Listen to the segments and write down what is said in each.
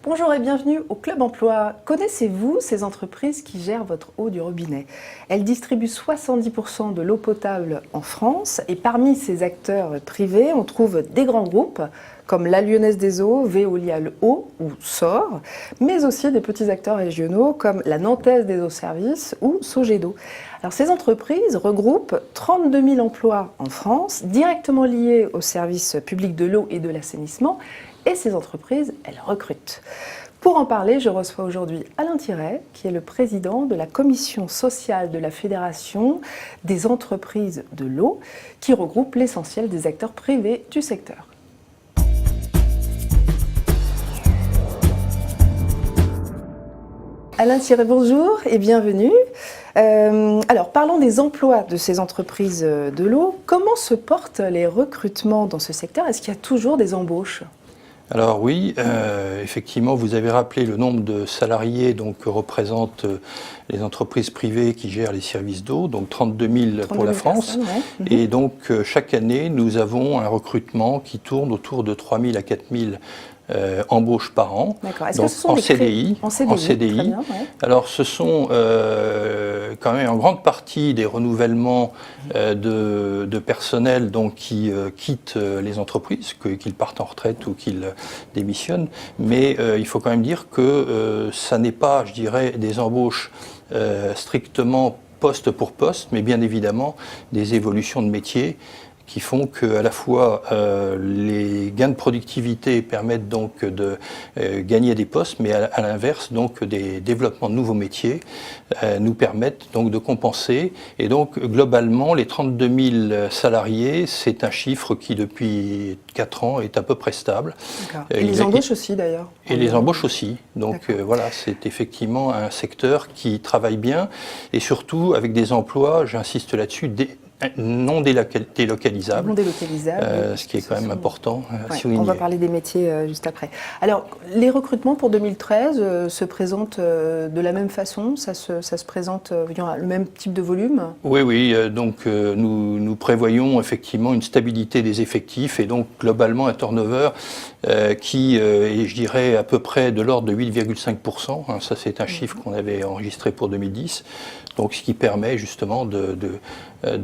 Bonjour et bienvenue au Club Emploi. Connaissez-vous ces entreprises qui gèrent votre eau du robinet? Elles distribuent 70% de l'eau potable en France et parmi ces acteurs privés, on trouve des grands groupes comme la Lyonnaise des Eaux, Veolia Eau ou SOR, mais aussi des petits acteurs régionaux comme la Nantaise des Eaux Services ou Sogedo. Alors ces entreprises regroupent 32 000 emplois en France, directement liés au service public de l'eau et de l'assainissement. Et ces entreprises, elles recrutent. Pour en parler, je reçois aujourd'hui Alain Thiret, qui est le président de la commission sociale de la Fédération des entreprises de l'eau, qui regroupe l'essentiel des acteurs privés du secteur. Alain Thiret, bonjour et bienvenue. Alors, parlons des emplois de ces entreprises de l'eau. Comment se portent les recrutements dans ce secteur? Est-ce qu'il y a toujours des embauches? Alors oui, effectivement, vous avez rappelé le nombre de salariés que représentent les entreprises privées qui gèrent les services d'eau, donc 32 000 pour la France. Ouais. Et donc chaque année, nous avons un recrutement qui tourne autour de 3 000 à 4 000 embauches par an, donc en CDI. En CDI. Bien, ouais. Alors ce sont quand même en grande partie des renouvellements de personnel qui quittent les entreprises, qu'ils partent en retraite ou qu'ils démissionnent, mais il faut quand même dire que ça n'est pas, je dirais, des embauches strictement poste pour poste, mais bien évidemment des évolutions de métier qui font qu'à la fois les gains de productivité permettent donc de gagner des postes, mais à l'inverse, donc des développements de nouveaux métiers nous permettent donc de compenser. Et donc globalement, les 32 000 salariés, c'est un chiffre qui depuis 4 ans est à peu près stable. Et les embauches aussi d'ailleurs. Et les embauches aussi. Donc voilà, c'est effectivement un secteur qui travaille bien et surtout avec des emplois, j'insiste là-dessus, non délocalisables, ce qui est quand même important à souligner. On va parler des métiers juste après. Alors, les recrutements pour 2013 se présentent de la même façon? Ça se présente, il y aura le même type de volume? Oui, donc nous prévoyons effectivement une stabilité des effectifs et donc globalement un turnover qui est, je dirais, à peu près de l'ordre de 8,5%. Ça, c'est un chiffre qu'on avait enregistré pour 2010. Donc, ce qui permet justement de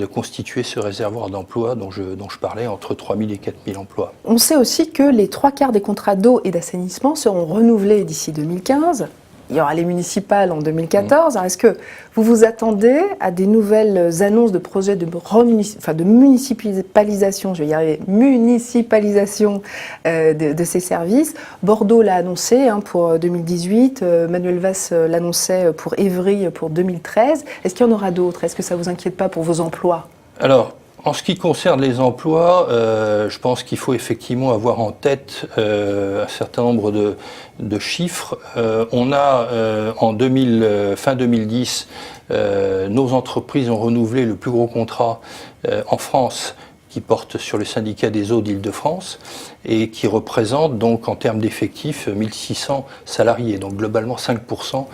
constituer ce réservoir d'emplois dont je parlais, entre 3 000 et 4 000 emplois. On sait aussi que les 3/4 des contrats d'eau et d'assainissement seront renouvelés d'ici 2015. Il y aura les municipales en 2014. Alors, est-ce que vous vous attendez à des nouvelles annonces de projets de municipalisation, je vais y arriver, municipalisation de ces services? Bordeaux l'a annoncé pour 2018, Manuel Valls l'annonçait pour Évry pour 2013. Est-ce qu'il y en aura d'autres? Est-ce que ça ne vous inquiète pas pour vos emplois? Alors, en ce qui concerne les emplois, je pense qu'il faut effectivement avoir en tête un certain nombre de chiffres. On a fin 2010, nos entreprises ont renouvelé le plus gros contrat en France qui porte sur le syndicat des eaux d'Île-de-France et qui représente donc en termes d'effectifs 1600 salariés, donc globalement 5%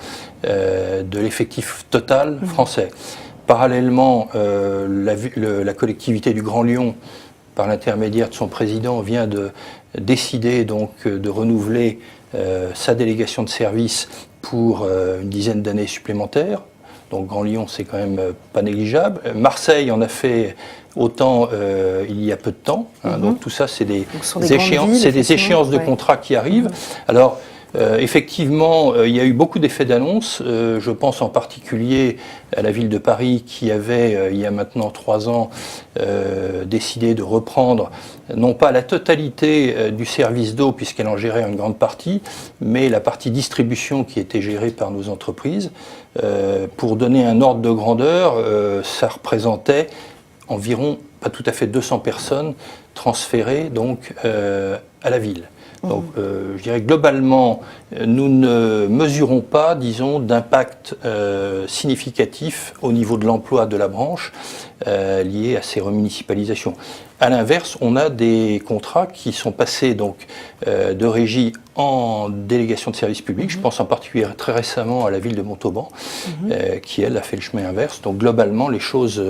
de l'effectif total français. Parallèlement, la collectivité du Grand Lyon, par l'intermédiaire de son président, vient de décider donc de renouveler sa délégation de service pour une dizaine d'années supplémentaires. Donc Grand Lyon, c'est quand même pas négligeable. Marseille en a fait autant il y a peu de temps. Donc tout ça, c'est des échéances de contrats qui arrivent. Alors, effectivement, il y a eu beaucoup d'effets d'annonce. Je pense en particulier à la ville de Paris qui avait, il y a maintenant 3 ans, décidé de reprendre non pas la totalité du service d'eau puisqu'elle en gérait une grande partie, mais la partie distribution qui était gérée par nos entreprises. Pour donner un ordre de grandeur, ça représentait environ, pas tout à fait 200 personnes transférées donc à la ville. Donc, je dirais globalement, nous ne mesurons pas, disons, d'impact significatif au niveau de l'emploi de la branche lié à ces remunicipalisations. À l'inverse, on a des contrats qui sont passés donc de régie en délégation de service public. Je pense en particulier très récemment à la ville de Montauban, qui elle a fait le chemin inverse. Donc globalement, les choses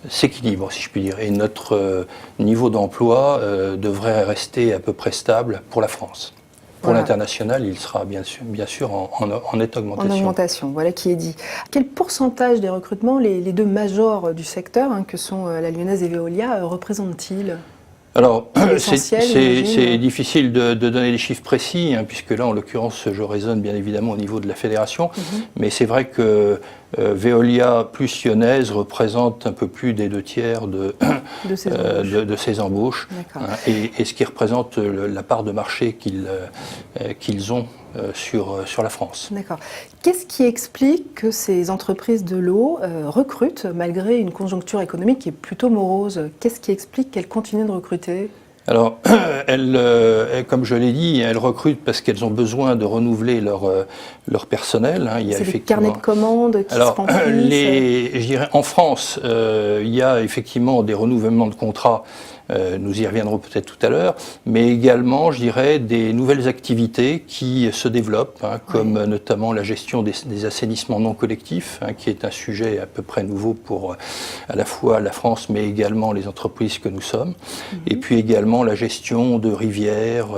s'équilibre, si je puis dire. Et notre niveau d'emploi devrait rester à peu près stable pour la France. Pour Voilà. l'international, il sera bien sûr en nette augmentation. En augmentation, voilà qui est dit. Quel pourcentage des recrutements les deux majors du secteur, que sont la Lyonnaise et Veolia, représentent-ils? Alors, Essentiel, c'est j'imagine. difficile de donner des chiffres précis, puisque là, en l'occurrence, je raisonne bien évidemment au niveau de la fédération, mais c'est vrai que Veolia plus Lyonnaise représente un peu plus des 2/3 de ces embauches, D'accord. et ce qui représente la part de marché qu'ils ont sur la France. D'accord. Qu'est-ce qui explique que ces entreprises de l'eau recrutent malgré une conjoncture économique qui est plutôt morose? Qu'est-ce qui explique qu'elles continuent de recruter? Alors, comme je l'ai dit, elles recrutent parce qu'elles ont besoin de renouveler leur personnel. Il y a C'est des effectivement... carnets de commandes qui se Alors, remplissent? je dirais, en France, il y a effectivement des renouvellements de contrats. Nous y reviendrons peut-être tout à l'heure, mais également, je dirais, des nouvelles activités qui se développent, comme notamment la gestion des assainissements non collectifs, qui est un sujet à peu près nouveau pour à la fois la France, mais également les entreprises que nous sommes. Et puis également la gestion de rivières,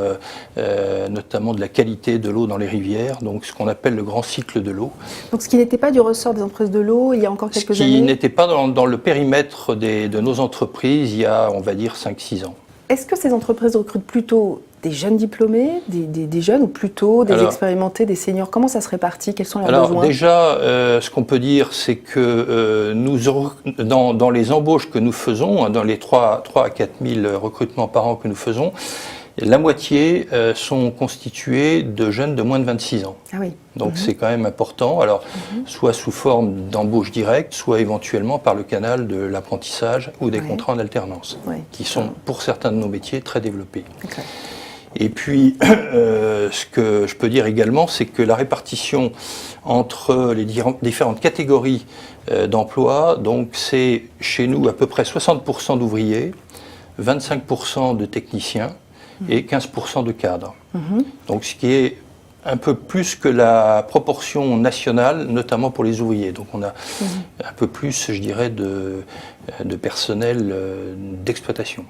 notamment de la qualité de l'eau dans les rivières, donc ce qu'on appelle le grand cycle de l'eau. Donc ce qui n'était pas du ressort des entreprises de l'eau il y a encore quelques Ce années? qui n'était pas dans le périmètre de nos entreprises il y a, on va dire, 5-6 ans. Est-ce que ces entreprises recrutent plutôt des jeunes diplômés, des jeunes, ou plutôt des expérimentés, des seniors? Comment ça se répartit? Quels sont leurs besoins? Alors déjà, ce qu'on peut dire, c'est que dans les embauches que nous faisons, dans les 3 à 4 000 recrutements par an que nous faisons, la moitié sont constitués de jeunes de moins de 26 ans. Ah oui. Donc c'est quand même important, alors soit sous forme d'embauche directe, soit éventuellement par le canal de l'apprentissage ou des contrats en alternance, qui sont pour certains de nos métiers très développés. Okay. Et puis ce que je peux dire également, c'est que la répartition entre les différentes catégories d'emplois, donc c'est chez nous à peu près 60% d'ouvriers, 25% de techniciens et 15% de cadres. Donc ce qui est un peu plus que la proportion nationale, notamment pour les ouvriers. Donc on a un peu plus, je dirais, de personnel d'exploitation.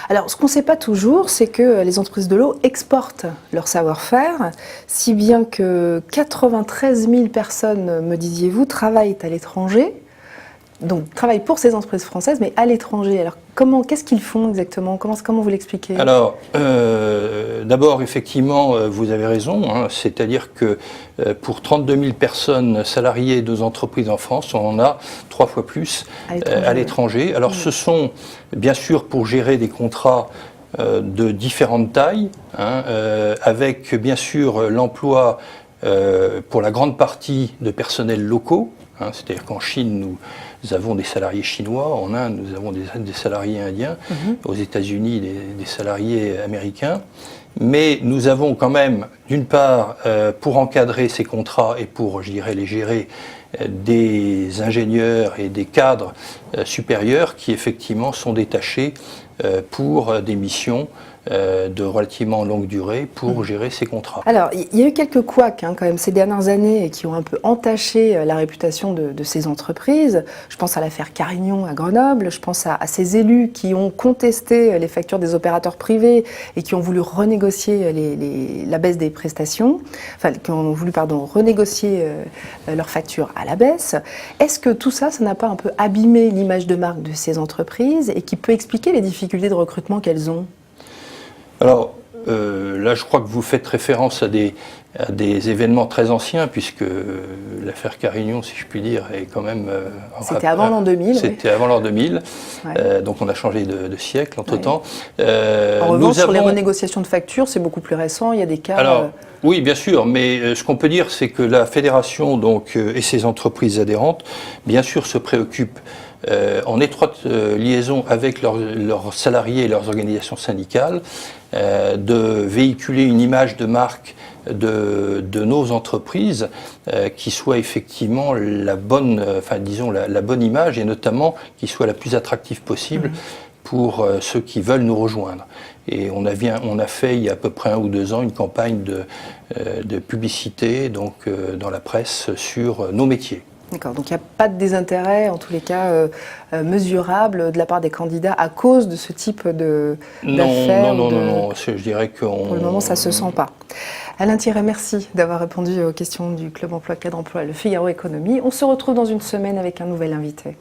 Alors, ce qu'on ne sait pas toujours, c'est que les entreprises de l'eau exportent leur savoir-faire, si bien que 93 000 personnes, me disiez-vous, travaillent à l'étranger. Donc, travaillent pour ces entreprises françaises, mais à l'étranger. Alors, qu'est-ce qu'ils font exactement? Comment vous l'expliquez? Alors, d'abord, effectivement, vous avez raison. C'est-à-dire que pour 32 000 personnes salariées de nos entreprises en France, on en a 3 fois plus à l'étranger. Alors, ce sont, bien sûr, pour gérer des contrats de différentes tailles, avec, bien sûr, l'emploi pour la grande partie de personnels locaux. C'est-à-dire qu'en Chine, nous avons des salariés chinois, en Inde, nous avons des salariés indiens, aux États-Unis, des salariés américains. Mais nous avons quand même, d'une part, pour encadrer ces contrats et pour, je dirais, les gérer, des ingénieurs et des cadres supérieurs qui, effectivement, sont détachés pour des missions de relativement longue durée pour gérer ces contrats. Alors, il y a eu quelques couacs quand même ces dernières années qui ont un peu entaché la réputation de ces entreprises. Je pense à l'affaire Carignon à Grenoble, je pense à ces élus qui ont contesté les factures des opérateurs privés et qui ont voulu renégocier la baisse des prestations, enfin qui ont voulu renégocier leurs factures à la baisse. Est-ce que tout ça, ça n'a pas un peu abîmé l'image de marque de ces entreprises et qui peut expliquer les difficultés de recrutement qu'elles ont? Alors, là, je crois que vous faites référence à des événements très anciens, puisque l'affaire Carignon, si je puis dire, est quand même... C'était avant l'an 2000. C'était avant l'an 2000, donc on a changé de siècle entre-temps. En revanche, sur les renégociations de factures, c'est beaucoup plus récent, il y a des cas... Alors, oui, bien sûr, mais ce qu'on peut dire, c'est que la fédération et ses entreprises adhérentes, bien sûr, se préoccupent en étroite liaison avec leurs salariés et leurs organisations syndicales, de véhiculer une image de marque de nos entreprises qui soit effectivement la bonne, la bonne image et notamment qui soit la plus attractive possible pour ceux qui veulent nous rejoindre. Et on a fait il y a à peu près 1 ou 2 ans une campagne de publicité dans la presse sur nos métiers. D'accord, donc il n'y a pas de désintérêt, en tous les cas mesurable, de la part des candidats à cause de ce type d'affaires. Non, je dirais que pour le moment, ça ne se sent pas. Alain Thierret, merci d'avoir répondu aux questions du Club Emploi Cadre Emploi, le Figaro Économie. On se retrouve dans une semaine avec un nouvel invité.